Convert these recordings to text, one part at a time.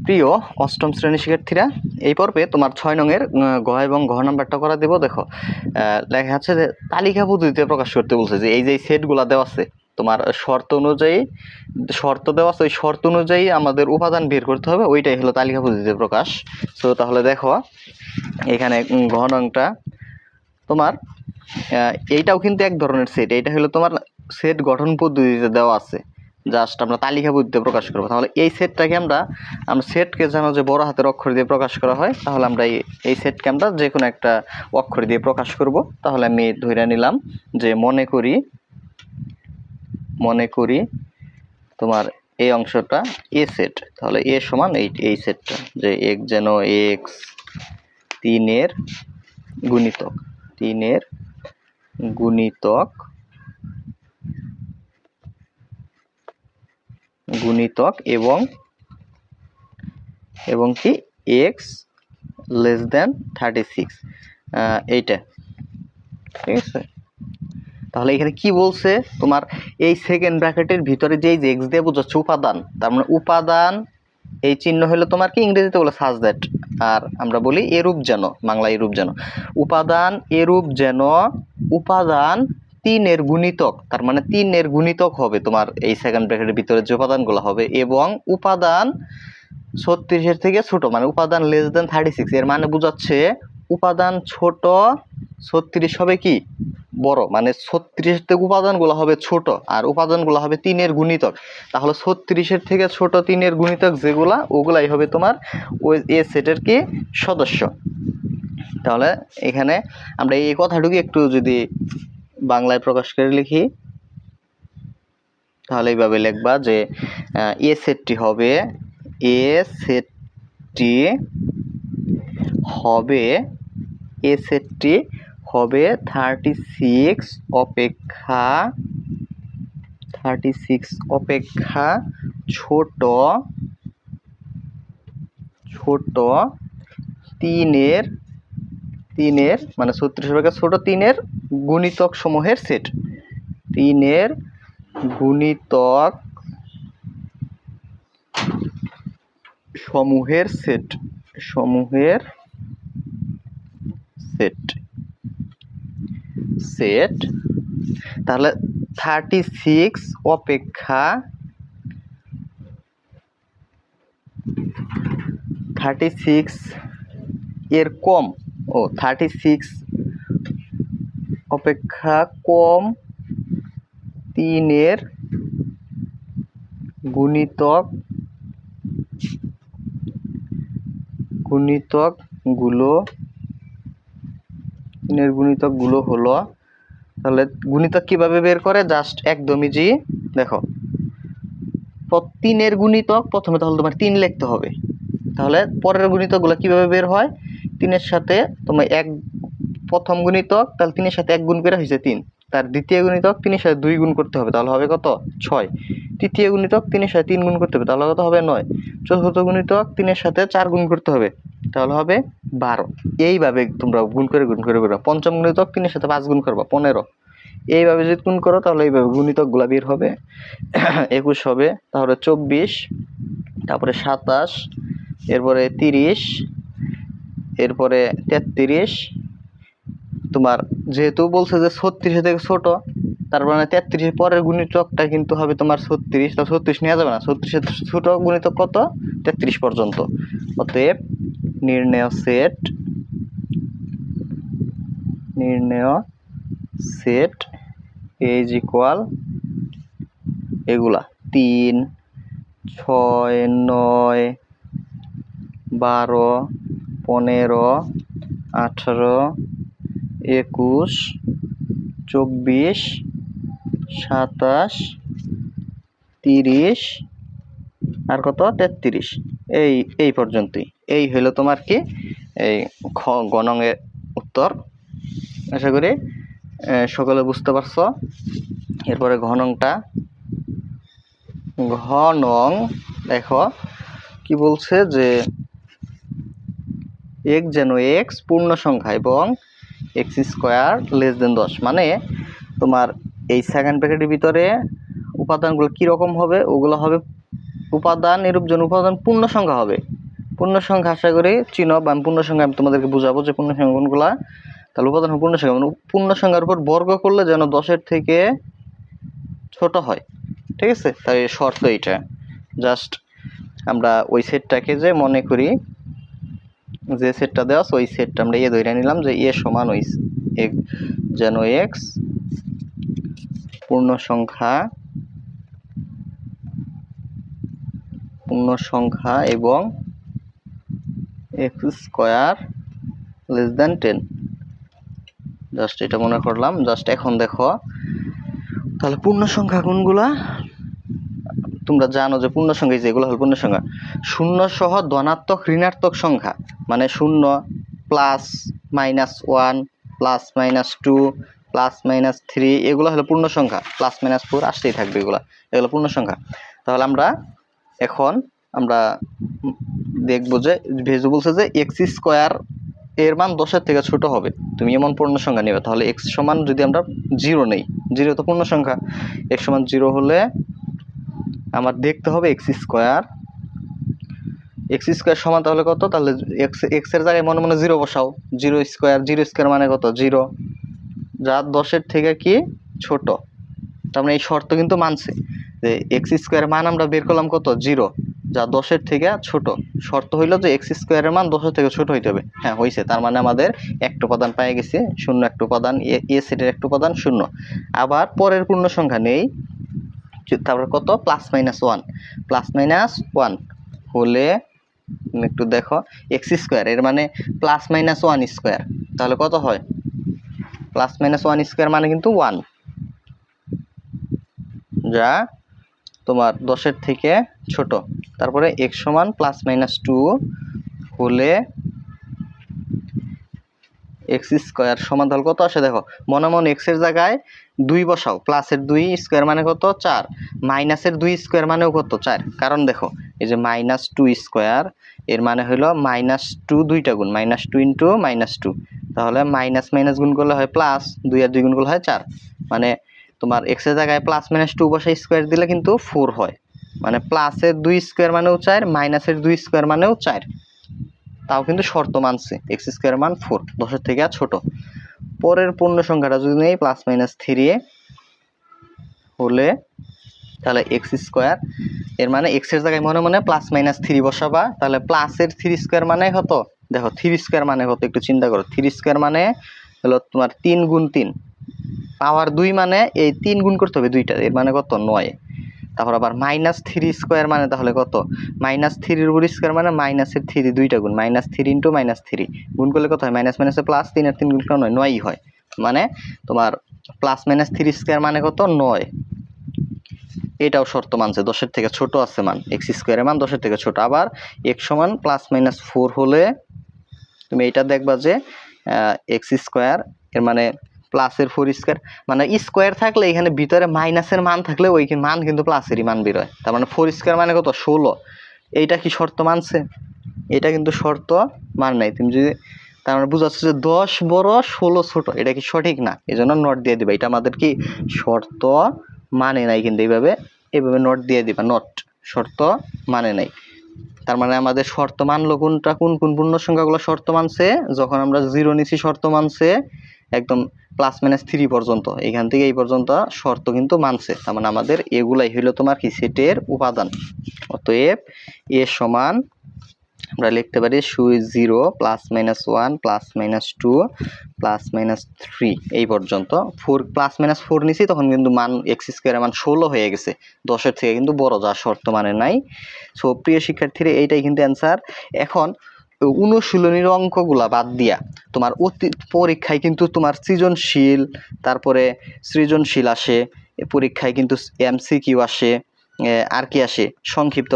প্রিয় অষ্টম শ্রেণীর শিক্ষার্থীরা, এই পর্বে তোমার 6 নংয়ের গ এবং ঘ নাম্বারটা করা দেব। দেখো লেখা আছে যে তালিকা পদ্ধতিতে প্রকাশ করতে বলছে, যে এই যে সেটগুলো দেওয়া আছে তোমার শর্ত অনুযায়ী, শর্ত দেওয়া আছে, ওই শর্ত অনুযায়ী আমাদের উপাদান বের করতে হবে, ওইটাই হলো তালিকা পদ্ধতিতে প্রকাশ। তো তাহলে দেখো এখানে ঘ নংটা তোমার এইটাও কিন্তু এক ধরনের সেট। এইটা হলো তোমার সেট গঠন পদ্ধতিতে দেওয়া আছে, জাস্ট আমরা তালিকা পদ্ধতিতে প্রকাশ করবো। তাহলে এই সেটটাকে আমরা সেটকে জানো যে বড় হাতের অক্ষর দিয়ে প্রকাশ করা হয়, তাহলে আমরা এই সেটকে আমরা যে কোনো একটা অক্ষর দিয়ে প্রকাশ করব। তাহলে আমি ধরে নিলাম যে মনে করি তোমার এই অংশটা এ সেট। তাহলে এ সমান এই সেটটা, যে এক্স যেন এক্স 3-এর গুণিতক এবং কি এক্স লেস দেন 36, এইটা ঠিক আছে। তাহলে এখানে কি বলছে, তোমার এই সেকেন্ড ব্র্যাকেটের ভিতরে যে এক্স দিয়ে বোঝাচ্ছে উপাদান, তার মানে উপাদান এই চিহ্ন হলো তোমার কি ইংরেজিতে বলে সাজ দ্যাট, আর আমরা বলি এরূপ যেন, বাংলা এরূপ যেন। উপাদান এরূপ যেন উপাদান 3-এর গুণিতক, তার মানে 3-এর গুণিতক হবে তোমার এই সেকেন্ড ব্র্যাকেটের ভিতরে যে উপাদানগুলো হবে, এবং উপাদান 36-এর থেকে ছোট, মানে উপাদান লেস দেন 36। এর মানে বোঝাচ্ছে উপাদান ছোট 36 হবে কি বড়, মানে 36-এর থেকে উপাদানগুলো হবে ছোট আর উপাদানগুলো হবে 3-এর গুণিতক। তাহলে 36-এর থেকে ছোট 3-এর গুণিতক যেগুলা, ওগুলাই হবে তোমার ওই এ সেটের কি সদস্য। তাহলে এখানে আমরা এই কথাটুকু একটু যদি বাংলায় প্রকাশ করে লিখি, তাহলে এইভাবে লিখবা যে এ সেটটি হবে 36 অপেক্ষা ছোট 3-এর মানে 36 অপেক্ষা ছোট 3-এর গুণিতক সমূহের সেট। 3-এর গুণিতক সমূহের সেট। তাহলে 36 অপেক্ষা 36 এর কম, 36 অপেক্ষা কম 3-এর গুণিতকগুলো হলো, তাহলে গুণিতক কিভাবে বের করে, জাস্ট একদমই জি। দেখো 3-এর গুণিতক প্রথমে তাহলে তোমার 3 লিখতে হবে। তাহলে পরের গুণিতকগুলো কিভাবে বের হয়, 3-এর সাথে তোমার প্রথম গুণিতক, তাহলে 3-এর সাথে 1 গুণ করে হয়েছে 3, তার দ্বিতীয় গুণিতক 3-এর সাথে 2 গুণ করতে হবে, তাহলে হবে কত 6। তৃতীয় গুণিতক 3-এর সাথে 3 গুণ করতে হবে, তাহলে কত হবে 9। চতুর্থ গুণিতক 3-এর সাথে 4 গুণ করতে হবে, তাহলে হবে 12। এইভাবে তোমরা গুণ করে করবা। পঞ্চম গুণিতক 3-এর সাথে 5 গুণ করবা, 15। এইভাবে যদি গুণ করো তাহলে এইভাবে গুণিতকগুলো বের হবে। 21 হবে, তাহলে 24, তারপরে 27, এরপরে 30, এরপরে 33। তোমার যেহেতু বলছে যে 36 থেকে ছোট, তার মানে 33-এর পরের গুণিতকটা কিন্তু হবে তোমার 36, তা 36 নেওয়া যাবে না। 36-এর ছোট গুণিতক কত, 33 পর্যন্ত। অতএব নির্ণেয় সেট ইজ ইকুয়াল এগুলা 3, 6, 9, 12, 15, 18, 21, 24, 27, 30 আর কত 33, এই পর্যন্তই। এই হলো তোমার কি এই গ নংয়ের উত্তর। আশা করি সকলে বুঝতে পারছো। এরপরে ঘ নংটা, ঘ নং দেখো কি বলছে, যে এক্স যেন এক্স পূর্ণ সংখ্যা এবং এক্স স্কোয়ার লেস দেন 10, মানে তোমার এই সেকেন্ড ব্র্যাকেটের ভিতরে উপাদানগুলো কীরকম হবে, ওগুলো হবে উপাদান এরূপ জন উপাদান পূর্ণ সংখ্যা হবে। পূর্ণ সংখ্যা আশা করি চিনো, বা পূর্ণ সংখ্যা আমি তোমাদেরকে বুঝাবো যে পূর্ণ সংখ্যা কোনগুলা। তাহলে উপাদান পূর্ণ সংখ্যা মানে পূর্ণ সংখ্যার উপর বর্গ করলে যেন 10-এর থেকে ছোট হয়, ঠিক আছে। তাই শর্ত এইটা। জাস্ট আমরা ওই সেটটাকে যে মনে করি যে সেটটা দেওয়া আছে ওই সেটটা আমরা ধরে নিলাম যে সমান ওই যেন এক্স পূর্ণ সংখ্যা এবং x square less than 10। Just এটা মনে করলাম। জাস্ট এখন দেখো তাহলে পূর্ণ সংখ্যা কোনগুলা। তোমরা জানো যে পূর্ণ সংখ্যা যেগুলো হল পূর্ণ সংখ্যা শূন্য সহ ধনাত্মক ঋণাত্মক সংখ্যা, মানে 0 plus minus 1 plus minus 2 plus minus 3 এগুলো হলো পূর্ণ সংখ্যা। প্লাস মাইনাস 4 আসতেই থাকবে, এগুলো পূর্ণ সংখ্যা। তাহলে এখন আমরা দেখবো যে ভেজু বলছে যে এক্স স্কোয়ার এর মান 10-এর থেকে ছোট হবে, তুমি এমন পূর্ণ সংখ্যা নেবে। তাহলে এক্স সমান যদি আমরা 0 নেই, 0 তো পূর্ণ সংখ্যা, এক্স সমান 0 হলে আমার দেখতে হবে এক্স স্কোয়ার সমান তাহলে কত। তাহলে এক্স এর জায়গায় মনে মনে 0 বসাও। 0 স্কোয়ার মানে কত 0, যা 10-এর থেকে কি ছোট। তার মানে এই শর্ত কিন্তু মানছে যে এক্স স্কোয়ার মান আমরা বের করলাম কত 0, যা 10-এর থেকে ছোট। শর্ত হইল যে এক্স স্কোয়ারের মান 10-এর থেকে ছোট হইতে হবে। হ্যাঁ হয়েছে, তার মানে আমাদের একটা উপাদান পেয়ে গেছে 0, একটা উপাদান এ সেটের একটা উপাদান 0। আবার পরের পূর্ণ সংখ্যা নেই, তারপর কত প্লাস মাইনাস 1 হলে একটু দেখো এক্স স্কোয়ার এর মানে প্লাস মাইনাস 1 স্কোয়ার, তাহলে কত হয় প্লাস মাইনাস 1 স্কোয়ার মানে কিন্তু 1, যা তোমার 10-এর থেকে ছোট। তারপরে এক্স সমান প্লাস মাইনাস 2 হলে এক্স স্কোয়ার সমান তাহলে কত আসে দেখো, মনে মনে এক্স এর জায়গায় 2 বসাও। প্লাসের 2 স্কোয়ার মানে কত 4, মাইনাসের 2 স্কোয়ার মানেও কত 4। কারণ দেখো এই যে মাইনাস 2 স্কোয়ার এর মানে হলো মাইনাস 2 দুইটা গুণ, মাইনাস 2 ইন্টু মাইনাস 2, তাহলে মাইনাস মাইনাস গুণ করলে হয় প্লাস, 2 আর 2 গুণ করলে হয় 4। মানে তোমার এক্স এর জায়গায় প্লাস মাইনাস 2 বসে স্কোয়ার দিলে কিন্তু 4 হয়। মানে প্লাসের 2 স্কোয়ার মানেও 4, মাইনাসের 2 স্কোয়ার মানেও 4। তাও কিন্তু শর্ত মানছে এক্স স্কোয়ার মান 4, 10-এর থেকে ছোট। পরের পূর্ণ সংখ্যাটা যদি নেই প্লাস মাইনাস 3 হলে তাহলে এক্স স্কোয়ার এর মানে এক্স এর জায়গায় মনে মনে প্লাস মাইনাস 3 বসাবা। তাহলে প্লাসের 3 স্কোয়ার মানে কত দেখো, 3 স্কোয়ার মানে কত একটু চিন্তা করো। 3 স্কোয়ার মানে হলো তোমার 3 গুণ 3 পাওয়ার 2, মানে এই 3 গুণ করতে হবে 2টা, এর মানে কত 9। তারপর আবার মাইনাস 3 স্কোয়ার মানে তাহলে কত, মাইনাস 3 উপর স্কোয়ার মানে মাইনাসের 3 দুইটা গুণ, মাইনাস 3 ইন্টু মাইনাস 3 গুণ করলে কত হয়, মাইনাস মাইনাসে প্লাস, 3 আর 3 গুণ করলে 9ই হয়। মানে তোমার প্লাস মাইনাস 3 স্কোয়ার মানে কত 9। এটাও শর্ত মানছে 10-এর থেকে ছোট আছে মান, এক্স স্কোয়ারের মান 10-এর থেকে ছোট। আবার এক্স সমান প্লাস মাইনাস 4 হলে তুমি এটা দেখবা যে এক্স স্কোয়ার এর মানে প্লাসের 4 স্কোয়ার, মানে স্কোয়ার থাকলে এখানে ভিতরে মাইনাসের মান থাকলে ওই মান কিন্তু প্লাসেরই মান বের হয়। তার মানে 4 স্কোয়ার মানে কত 16। এইটা কি শর্ত মানছে? এটা কিন্তু শর্ত মান নাই। তুমি যদি তার মানে বুঝাচ্ছে যে 10 বড় 16 ছোট, এটা কি সঠিক না, এই জন্য নোট দিয়ে দিবা। এটা আমাদের কি শর্ত মানে নাই, কিন্তু এইভাবে নোট দিয়ে দিবা, নোট শর্ত মানে নাই। তার মানে আমাদের শর্ত মানলো কোনটা, কোন কোন পূর্ণ সংখ্যাগুলো শর্ত মানছে, যখন আমরা 0 নিছি শর্ত মানছে একদম প্লাস মাইনাস 3 পর্যন্ত, এখান থেকে এই পর্যন্ত শর্ত কিন্তু মানছে। তার মানে আমাদের এগুলাই হইলো তোমার কি সেটের উপাদান। অতএব এ সমান আমরা লিখতে পারি 0 plus minus 1 plus minus 2 plus minus 3 এই পর্যন্ত। 4 প্লাস মাইনাস 4 নিছি তখন কিন্তু মান এক্স স্কোয়ারের মান 16 হয়ে গেছে, 10-এর থেকে কিন্তু বড়, যা শর্ত মানে নাই। সো প্রিয় শিক্ষার্থীরা এইটাই কিন্তু অ্যান্সার। এখন অনুশীলনীর অঙ্কগুলা বাদ দিয়া তোমার পরীক্ষায় কিন্তু তোমার সৃজনশীল, তারপরে সৃজনশীল আসে পরীক্ষায়, কিন্তু এমসিকিউ আসে, আর কি আসে সংক্ষিপ্ত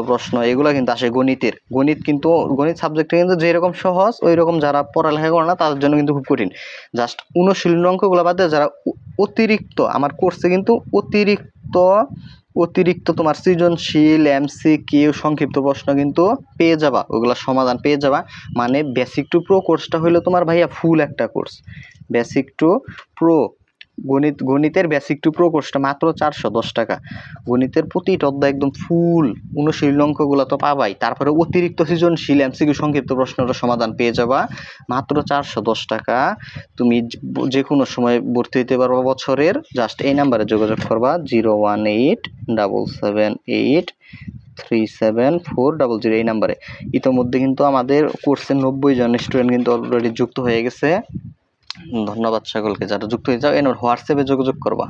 প্রশ্ন এগুলো কিন্তু আসে গণিত কিন্তু গণিত সাবজেক্টে কিন্তু যেরকম সহজ ওই রকম যারা পড়ালেখা করে না তাদের জন্য কিন্তু খুব কঠিন। জাস্ট অনুশীলনী অঙ্কগুলো বাদ দিয়ে যারা অতিরিক্ত আমার কোর্সে কিন্তু অতিরিক্ত তোমার সৃজনশীল এমসিকিউ সংক্ষিপ্ত প্রশ্ন কিন্তু পেয়ে যাবা, ওইগুলো সমাধান পেয়ে যাবা। মানে বেসিক টু প্রো কোর্সটা হলো তোমার ভাইয়া ফুল একটা কোর্স। বেসিক টু প্রো গণিতের বেসিক টু প্রকোষ্ঠ মাত্র 410 টাকা। গণিতের প্রতিটা অধ্যায় একদম ফুল অনুশীলন অঙ্কগুলো তো পাবাই, তারপরে অতিরিক্ত সৃজনশীল এমসিকিউ সংক্ষিপ্ত প্রশ্নের সমাধান পেয়ে যাবা মাত্র 410 টাকা। তুমি যে কোনো সময় ভর্তি হতে পারবা বছরের। জাস্ট এই নাম্বারে যোগাযোগ করবা 01877837400 এই নাম্বারে। ইতোমধ্যে কিন্তু আমাদের কোর্সের 90 জন স্টুডেন্ট কিন্তু অলরেডি যুক্ত হয়ে গেছে। ধন্যবাদ সকলকে যারা যুক্ত হয়ে যাও। হোয়াটসঅ্যাপে যোগাযোগ করবা।